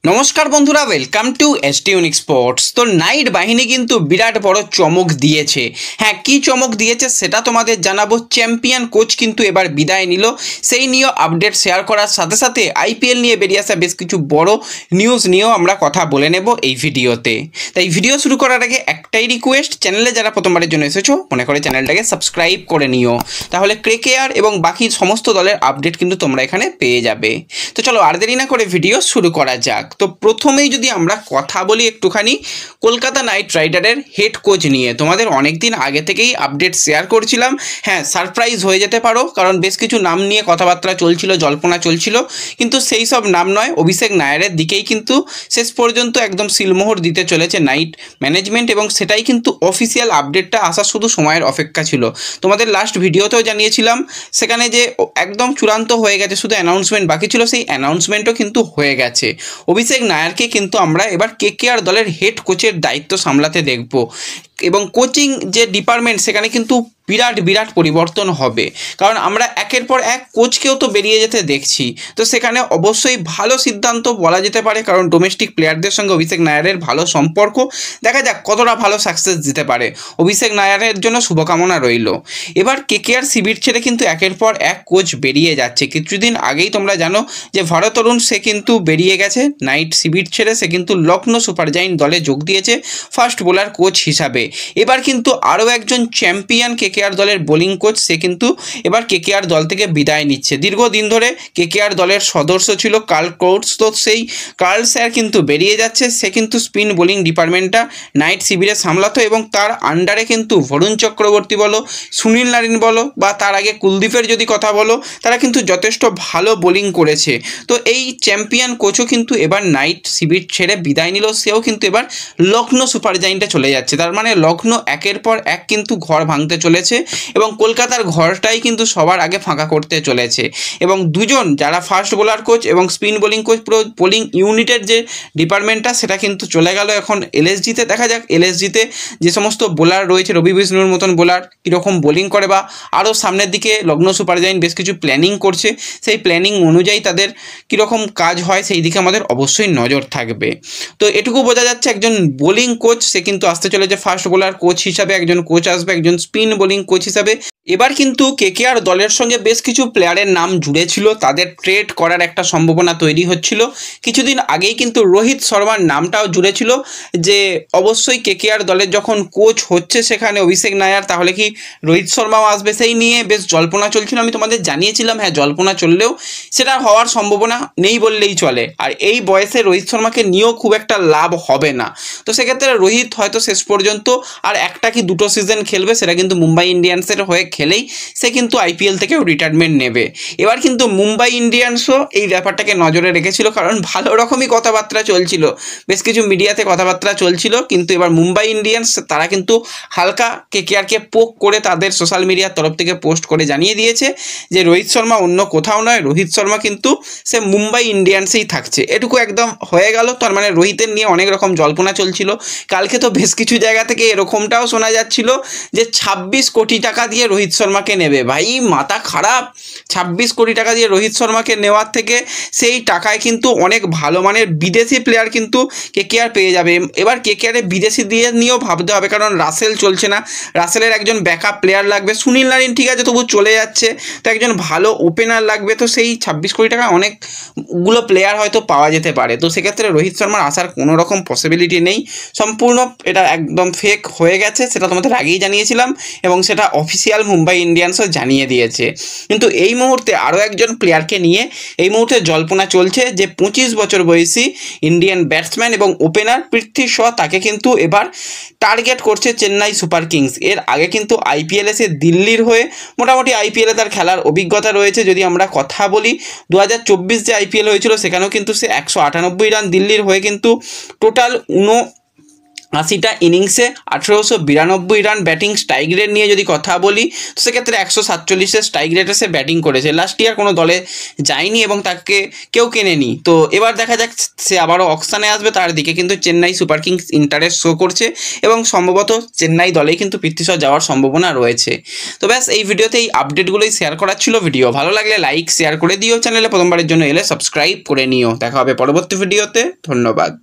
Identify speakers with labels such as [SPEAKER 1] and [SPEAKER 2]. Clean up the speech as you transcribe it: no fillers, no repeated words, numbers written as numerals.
[SPEAKER 1] নমস্কার বন্ধুরা, welcome to ST unique sports. তো নাইট বাহিনী কিন্তু বিরাট বড় চমক দিয়েছে। হ্যাঁ, কি চমক দিয়েছে সেটা তোমাদের জানাবো। চ্যাম্পিয়ন কোচ কিন্তু এবার বিদায় নিল, সেই নিয়েও আপডেট শেয়ার করার সাথে সাথে আইপিএল নিয়ে বেরিয়ে আসা বেশ কিছু বড় নিউজ নিয়েও আমরা কথা বলে নেব এই ভিডিওতে। তাই ভিডিও শুরু করার আগে একটাই রিকোয়েস্ট, চ্যানেলে যারা প্রথমবারের জন্য এসেছো মনে করে চ্যানেলটাকে সাবস্ক্রাইব করে নিও, তাহলে কেকেআর এবং বাকি সমস্ত দলের আপডেট কিন্তু তোমরা এখানে পেয়ে যাবে। তো চলো আর দেরি না করে ভিডিও শুরু করা যাক। তো প্রথমেই যদি আমরা কথা বলি একটুখানি কলকাতা নাইট রাইডারের হেড কোচ নিয়ে, তোমাদের অনেক দিন আগে থেকেই আপডেট শেয়ার করছিলাম। হ্যাঁ, সারপ্রাইজ হয়ে যেতে পারো, কারণ বেশ কিছু নাম নিয়ে কথাবার্তা চলছিল, জল্পনা চলছিল, কিন্তু সেই সব নাম নয়, অভিষেক নায়ারের দিকেই কিন্তু শেষ পর্যন্ত একদম সিলমোহর দিতে চলেছে নাইট ম্যানেজমেন্ট, এবং সেটাই কিন্তু অফিসিয়াল আপডেটটা আসার শুধু সময়ের অপেক্ষা ছিল। তোমাদের লাস্ট ভিডিওতেও জানিয়েছিলাম, সেখানে যে একদম চূড়ান্ত হয়ে গেছে, শুধু অ্যানাউন্সমেন্ট বাকি ছিল, সেই অ্যানাউন্সমেন্টও কিন্তু হয়ে গেছে। অভিষেক নায়ারকে কিন্তু আমরা এবার কেকেআর দলের হেড কোচের দায়িত্ব সামলাতে দেখব, এবং কোচিং যে ডিপার্টমেন্ট সেখানে কিন্তু বিরাট পরিবর্তন হবে, কারণ আমরা একের পর এক কোচকেও তো বেরিয়ে যেতে দেখছি। তো সেখানে অবশ্যই ভালো সিদ্ধান্ত বলা যেতে পারে, কারণ ডোমেস্টিক প্লেয়ারদের সঙ্গে অভিষেক নায়ারের ভালো সম্পর্ক। দেখা যাক কতটা ভালো সাকসেস দিতে পারে। অভিষেক নায়ারের জন্য শুভকামনা রইল। এবার কেকেআর শিবির ছেড়ে কিন্তু একের পর এক কোচ বেরিয়ে যাচ্ছে। কিছুদিন আগেই তোমরা জানো যে ভরত অরুণ সে কিন্তু বেরিয়ে গেছে নাইট শিবির ছেড়ে, সে কিন্তু লখনৌ সুপার জায়েন্ট দলে যোগ দিয়েছে ফাস্ট বোলার কোচ হিসাবে। এবার কিন্তু আরও একজন চ্যাম্পিয়ন কেকেআর দলের বোলিং কোচ, সে কিন্তু এবার কেকেআর দল থেকে বিদায় নিচ্ছে। দীর্ঘদিন ধরে কেকেআর দলের সদস্য ছিল কার্ল ক্রাউচ, তো সেই কার্ল স্যার কিন্তু বেরিয়ে যাচ্ছে। সে কিন্তু স্পিন বোলিং ডিপার্টমেন্টটা নাইট শিবিরে সামলাতো, এবং তার আন্ডারে কিন্তু বরুণ চক্রবর্তী বলো, সুনীল নারিন বলো, বা তার আগে কুলদীপের যদি কথা বলো, তারা কিন্তু যথেষ্ট ভালো বোলিং করেছে। তো এই চ্যাম্পিয়ন কোচও কিন্তু এবার নাইট শিবির ছেড়ে বিদায় নিল, সেও কিন্তু এবার লখনৌ সুপার জায়েন্টে চলে যাচ্ছে। তার মানে লখনৌ একের পর এক কিন্তু ঘর ভাঙতে চলেছে, এবং কলকাতার ঘরটাই কিন্তু সবার আগে ফাঁকা করতে চলেছে। এবং দুজন যারা ফাস্ট বোলার কোচ এবং স্পিন বোলিং কোচ, পুরো বোলিং ইউনিটের যে ডিপার্টমেন্টটা সেটা কিন্তু চলে গেল এখন এলএসজিতে। দেখা যাক এলএসজিতে যে সমস্ত বোলার রয়েছে, রবি বিষ্ণুর মতন বোলার কীরকম বোলিং করে, বা আরও সামনের দিকে লখনৌ সুপার জায়েন্ট বেশ কিছু প্ল্যানিং করছে, সেই প্ল্যানিং অনুযায়ী তাদের কীরকম কাজ হয় সেই দিকে আমাদের অবশ্যই নজর থাকবে। তো এটুকু বোঝা যাচ্ছে একজন বোলিং কোচ সে কিন্তু আসতে চলেছে ফাস্ট বোলার কোচ হিসাবে, একজন কোচ আসবে একজন স্পিন বোলিং কোচ হিসাবে। এবার কিন্তু কেকেআর দলের সঙ্গে বেশ কিছু প্লেয়ারের নাম জুড়ে ছিল, তাদের ট্রেড করার একটা সম্ভাবনা তৈরি হচ্ছিল। কিছুদিন আগেই কিন্তু রোহিত শর্মার নামটাও জুড়ে ছিল, যে অবশ্যই কেকেআর দলের যখন কোচ হচ্ছে সেখানে অভিষেক নায়ার, তাহলে কি রোহিত শর্মাও আসবে, সেই নিয়ে বেশ জল্পনা চলছিল। আমি তোমাদের জানিয়েছিলাম হ্যাঁ, জল্পনা চললেও সেটা হওয়ার সম্ভাবনা নেই বললেই চলে। আর এই বয়সে রোহিত শর্মাকে নিয়েও খুব একটা লাভ হবে না। তো সেক্ষেত্রে রোহিত হয়তো শেষ পর্যন্ত আর একটা কি দুটো সিজন খেলবে, সেটা কিন্তু মুম্বাই ইন্ডিয়ান্সের হয়ে খেলেই সে কিন্তু আইপিএল থেকেও রিটায়ারমেন্ট নেবে। এবার কিন্তু মুম্বাই ইন্ডিয়ান্সও এই ব্যাপারটাকে নজরে রেখেছিল, কারণ ভালো রকমই কথাবার্তা চলছিল, বেশ কিছু মিডিয়াতে কথাবার্তা চলছিল। কিন্তু এবার মুম্বাই ইন্ডিয়ান্স তারা কিন্তু হালকা কেকেআরকে পোক করে তাদের সোশ্যাল মিডিয়ার তরফ থেকে পোস্ট করে জানিয়ে দিয়েছে যে রোহিত শর্মা অন্য কোথাও নয়, রোহিত শর্মা কিন্তু সে মুম্বাই ইন্ডিয়ান্সেই থাকছে। এটুকু একদম হয়ে গেল। তার মানে রোহিতের নিয়ে অনেক রকম জল্পনা চলছিল। কালকে তো বেশ কিছু জায়গা থেকে এরকমটাও শোনা যাচ্ছিল যে 26 কোটি টাকা দিয়ে রোহিত শর্মাকে নেবে। ভাই মাথা খারাপ, 26 কোটি টাকা দিয়ে রোহিত শর্মাকে নেওয়ার থেকে সেই টাকায় কিন্তু অনেক ভালো মানের বিদেশি প্লেয়ার কিন্তু কেকেআর পেয়ে যাবে। এবার কেকেআরে বিদেশি দিয়ে নিয়েও ভাবতে হবে, কারণ রাসেল চলছে না, রাসেলের একজন ব্যাকআপ প্লেয়ার লাগবে। সুনীল নারিন ঠিক আছে তবু চলে যাচ্ছে, তো একজন ভালো ওপেনার লাগবে। তো সেই 26 কোটি টাকা অনেকগুলো প্লেয়ার হয়তো পাওয়া যেতে পারে। তো সেক্ষেত্রে রোহিত শর্মার আসার কোনো রকম পসিবিলিটি নেই, সম্পূর্ণ এটা একদম ফেক হয়ে গেছে। সেটা তোমাদের আগেই জানিয়েছিলাম, এবং সেটা অফিসিয়াল মুম্বাই ইন্ডিয়ান্সও জানিয়ে দিয়েছে। কিন্তু এই মুহূর্তে আরও একজন প্লেয়ারকে নিয়ে এই মুহূর্তে জল্পনা চলছে, যে 25 বছর বয়সী ইন্ডিয়ান ব্যাটসম্যান এবং ওপেনার পৃথ্বী শ, তাকে কিন্তু এবার টার্গেট করছে চেন্নাই সুপার কিংস। এর আগে কিন্তু আইপিএলে সে দিল্লির হয়ে মোটামুটি আইপিএলে তার খেলার অভিজ্ঞতা রয়েছে। যদি আমরা কথা বলি 2024 যে আইপিএল হয়েছিল সেখানেও কিন্তু সে 198 রান দিল্লির হয়ে কিন্তু টোটাল 80টা ইনিংসে 1892 রান ব্যাটিং স্ট্রাইক রেট নিয়ে যদি কথা বলি তো সেক্ষেত্রে 147-এর স্ট্রাইক রেটে সে ব্যাটিং করেছে। লাস্ট ইয়ার কোনো দলে যায়নি এবং তাকে কেউ কেনেনি। তো এবার দেখা যাক সে আবারও অকশানে আসবে, তার দিকে কিন্তু Chennai Super Kings interest show করছে এবং সম্ভবত চেন্নাই দলেই কিন্তু পৃথ্বী শা যাওয়ার সম্ভাবনা রয়েছে। তো ব্যাস এই ভিডিওতে এই আপডেটগুলোই শেয়ার করার ছিল। ভিডিও ভালো লাগলে লাইক শেয়ার করে দিও, চ্যানেলে প্রথমবারের জন্য এলে সাবস্ক্রাইব করে নিও। দেখা হবে পরবর্তী ভিডিওতে, ধন্যবাদ।